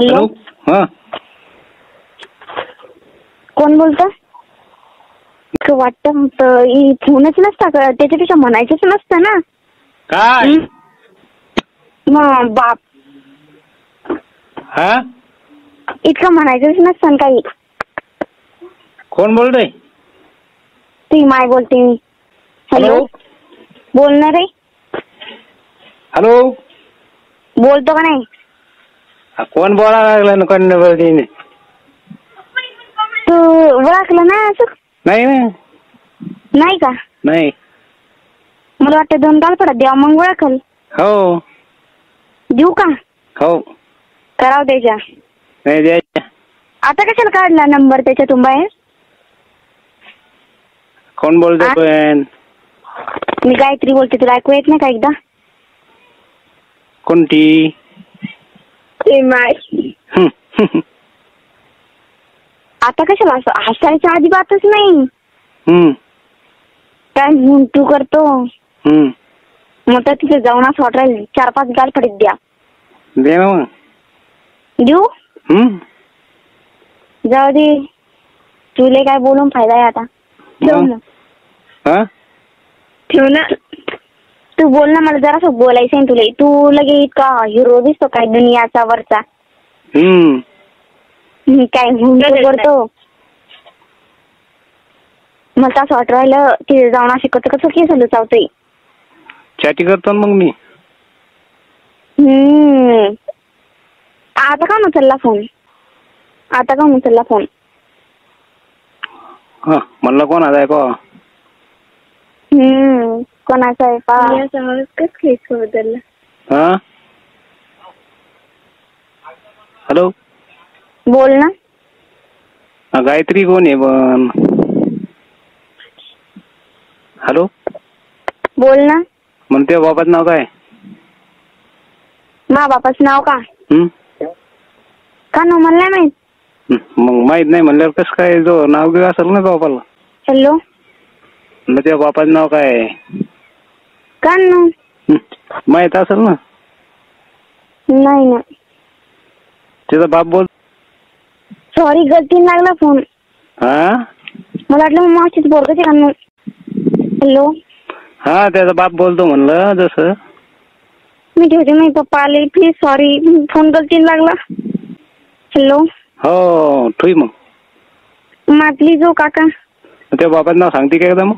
Hello. हा, कोण बोलतं? वाटतं फोनच नसता का? त्याच्यापेक्षा म्हणायचंच नसतं ना. काय मग बाप हा इतकं म्हणायचंच नसतं ना काही. कोण बोलतोय? ती माय बोलते मी. हॅलो. बोलणार आहे. हॅलो. बोलतो का नाही? कोण बोलायला लागलं? कोण बोलते? तू ओळखलं ना असं? नाही नाही का? नाही. मला वाटतं 2 गालपडा द्या मग ओळखल. हो. देऊ का? हो. कराव द्यायच्या. नाही द्यायच्या. आता कशाला काढला नंबर त्याच्यातून बाहेर? कोण बोलतोय पण? मी गायत्री बोलते. तुला ऐकू येत नाही का एकदा? कोणती? ते माय. आता कशाला असं हसायच्या अजिबातच नाही. काय तू करतो? मग तर तिथे जाऊन असं वाटायला 4-5 गालपडीत द्या. दे ना मग. देऊ? जाऊ दे. तुले काय बोलून फायदा आहे आता? ठेव ना. हा? ठेव ना. तू बोल ना, मला जरासं बोलायचं आहे तुला. तू लगे इतका हिरो दिसतो काय दुनियाचा वरचा. काय हुंडा करतो? मला असं वाटू राहिलं तिथे जाऊन असे कसं केस लुचावतोय. चॅटी करतो मग मी. आता का उचलला फोन? आता का उचलला फोन? हा, म्हणलं कोण आलाय का? कोणाचा आहे पा? कस केस बदलला? हा? हॅलो. बोल ना. गायत्री कोण आहे पण? हॅलो. बोल ना. म्हणते बाबाचं नाव काय? मा बापाचं नाव का? का नाव मला नाही माहित. मग माहित नाही म्हणल्यावर कसं काय जो नाव घेऊ असेल ना बापाला? हॅलो. मग त्या बापाचं नाव काय आहे? का नाव? माहित असेल ना. नाही ना. त्याचा बाप बोल. सॉरी, गलतीने लागला फोन. हा? मला वाटलं मग मावशीच बोलते का मग. हॅलो. हा, त्याचा बाप बोलतो म्हणलं जसं. मी ठेवते. मी पप्पा आले. प्लीज सॉरी, फोन गलतीने लागला. हॅलो. हो, ठुई मग. मा प्लीज हो काका. त्या बापाचं नाव सांगते का एकदा मग?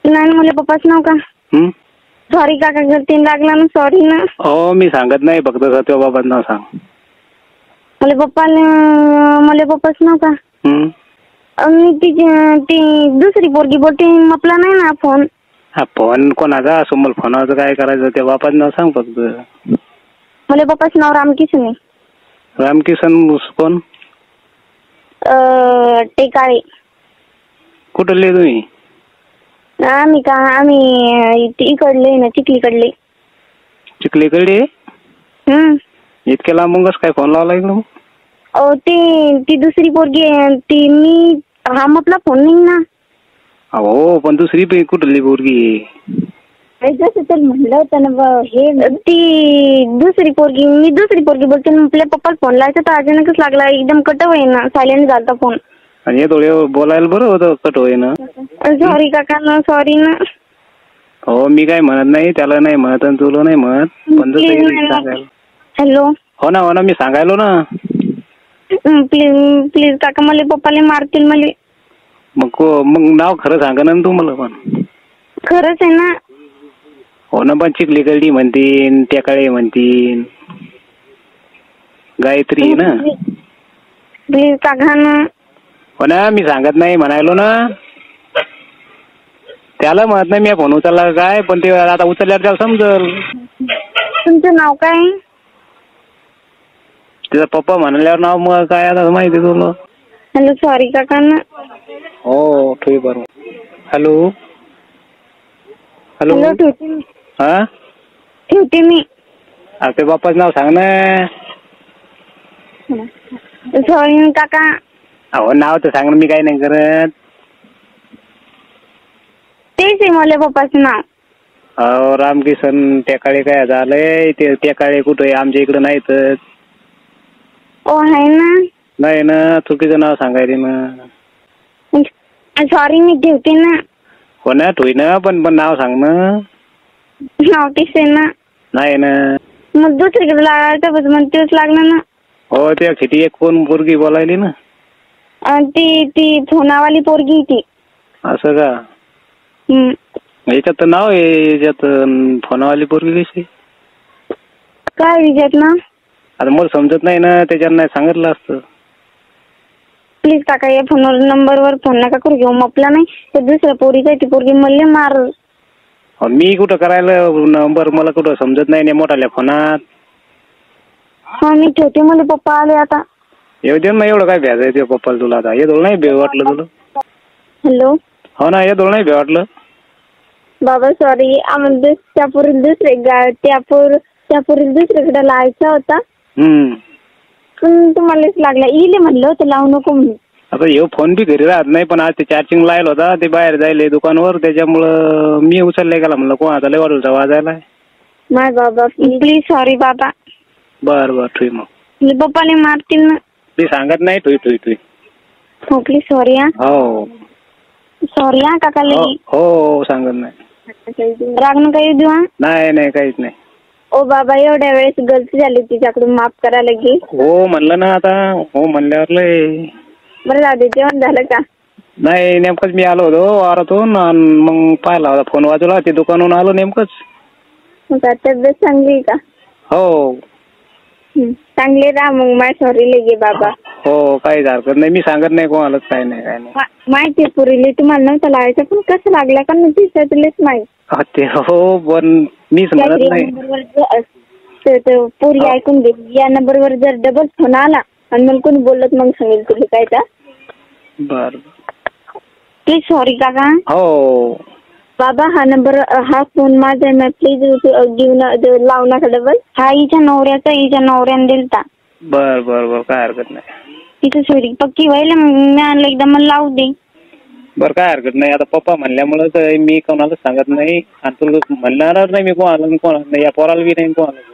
नाही, मला पप्पाचं नाव का? सॉरी काका, गलतीने लागला ना. सॉरी ना. हो, मी सांगत नाही, फक्त त्या बापाचं नाव सांग. मला पप्पाचं नाव का? मी ती दुसरी पोरगी बोलते. आपला नाही ना फोन. हा, फोन कोणाचा असो, मला फोनाचं काय करायचं? त्या बापाचं नाव सांग फक्त. मला पप्पाचं नाव रामकिशन आहे. रामकिशन कोण? टेकाळे. कुठले तुम्ही? आम्ही इकडले ना, चिखलीकडले. चिखलीकडे? इतक्या लांबून कसं काय फोन लावला इकडं? ती दुसरी पोरगी आहे. ती मी आपला फोन नाही ना. हो, पण दुसरी कुठली पोरगी? जसं तर म्हणलं होतं ना हे. ती दुसरी पोरगी, मी दुसरी पोरगी बोलते. आपल्या पप्पाला फोन लावायचा तर अचानकच लागला. एकदम कट होईना, सायलेंट झालता फोन. आणि हे थोडे बोलायला बरं होतं, कट होईना. सॉरी काका ना, सॉरी ना. हो, मी काय म्हणत नाही, त्याला नाही म्हणत आणि तुला नाही म्हणत. पण सांगायला. हॅलो. हो ना, मी सांगायलो ना. प्लीज काका, मला पप्पाला मारतील मला. मग नाव खरं सांगा ना तू मला. पण खरंच आहे ना. हो ना, पण चिखलीकडली म्हणतीन, टेकाळे म्हणतीन, गायत्री ना. प्लीज काका ना. हो ना, मी सांगत नाही म्हणायलो ना. त्याला म्हणत नाही मी फोन उचलला काय, पण ते आता उचलल्यावर त्याला समजल. तुमचं नाव काय? तिचा पप्पा म्हणल्यावर नाव मग काय आता माहिती तुला. हॅलो, सॉरी काका ना. हो, ठीक बरोबर. हॅलो. हॅलो. ठेवते मी. हा, ठेवते मी. ते बाप्पाचं नाव सांग ना. सॉरी काका. अहो, नाव तर सांग ना, मी काही नाही करत. तेच आहे मला पप्पाचं नाव. अहो, रामकिशन टेकाळे काय झालंय? ते टेकाळे कुठे आमच्या इकडे नाहीत. ओ आहे ना. नाही ना, चुकीचं नाव सांगायले ना. सॉरी, मी ठेवते ना. हो ना, ठोई ना, पण नाव सांग ना. नोटीस आहे ना. नाही ना. मग दुसरीकडे लागायचं बस, मग तेच लागलं ना. हो, त्या खिटी एक कोण पोरगी बोलायली ना. ती फोनावाली पोरगी ती. असं का? याच्यात तर नाव आहे, याच्यात फोनवाली पोरगी कशी? काय विचारत ना? आता मला समजत नाही ना, त्याच्यानं नाही सांगितलं असतं. प्लीज काका, या फोनवर नंबरवर फोन नका करू घेऊ. मपला नाही तर दुसऱ्या पोरीचा ती पोरगी मल्ले मार. मी कुठं करायला नंबर, मला कुठं समजत नाही मोठाल्या फोनात. हा, मी ठेवते. मला पप्पा आले आता. येऊ दे ना, एवढं काय भ्यायचं आहे पप्पाला तुला? आता हे नाही भे वाटलं तुला? हॅलो. हो ना, हे नाही भे वाटलं? बाबा सॉरी, आम्हाला त्या पोरीला दुसरीकडे लावायचा होता. पण तुम्हालाच लागला. इले म्हणलं होतं लावू नको म्हणून. आता हे फोन बी घरी राहत नाही, पण आज ते चार्जिंग लायला होता, ते बाहेर जायले दुकानवर, त्याच्यामुळं मी उचलले गेला. म्हणलं कोण आता लय वाढूचा वाजायला. माय बाबा, प्लीज सॉरी बाबा. बर ठुई. मग पप्पाने मारतील ना. मी सांगत नाही, ठुई. हो, प्लीज सॉरी. हो सॉरी काका. हो, सांगत नाही. राग नका येऊ देऊ. नाही, काहीच नाही. ओ बाबा, एवढ्या वेळेस गलती झाली, तिच्याकडून माफ करायला की. हो म्हणलं ना आता. हो म्हणल्यावर लय. बरं जाऊ दे. जेवण झालं का? नाही, नेमकंच मी आलो होतो वारातून, मग पाहिला होता फोन वाजवला, ते दुकानहून आलो नेमकंच. तब्येत चांगली का? हो. चांगले राहा मग. माय सॉरी लगे बाबा. हो, काहीच हरकत नाही. मी सांगत नाही कोणालाच. काय नाही. माहिती पुरीले तुम्हाला नव्हतं लावायचं, पण कसं लागला का नाही तुलेच माहित. ते हो, पण मीच म्हणत नाही. पुरी ऐकून घे. या नंबरवर जर डबल फोन आला आणि मला कोणी बोलत, मग सांगेल तुला काय का. बर प्लीज सॉरी काका. हो बाबा, हा नंबर, हा फोन माझा आहे. प्लीज लावू नका डबल. हा हिच्या नवऱ्याने दिलता. बर काय हरकत नाही. तिथं सोयरी पक्की व्हायला मी आणलं एकदा, मला लावू दे. बर काय हरकत नाही. आता पप्पा म्हणल्यामुळे मी कोणाला सांगत नाही, आणि तुला म्हणणार नाही मी कोणाला. या पोराला बी नाही कोणाला.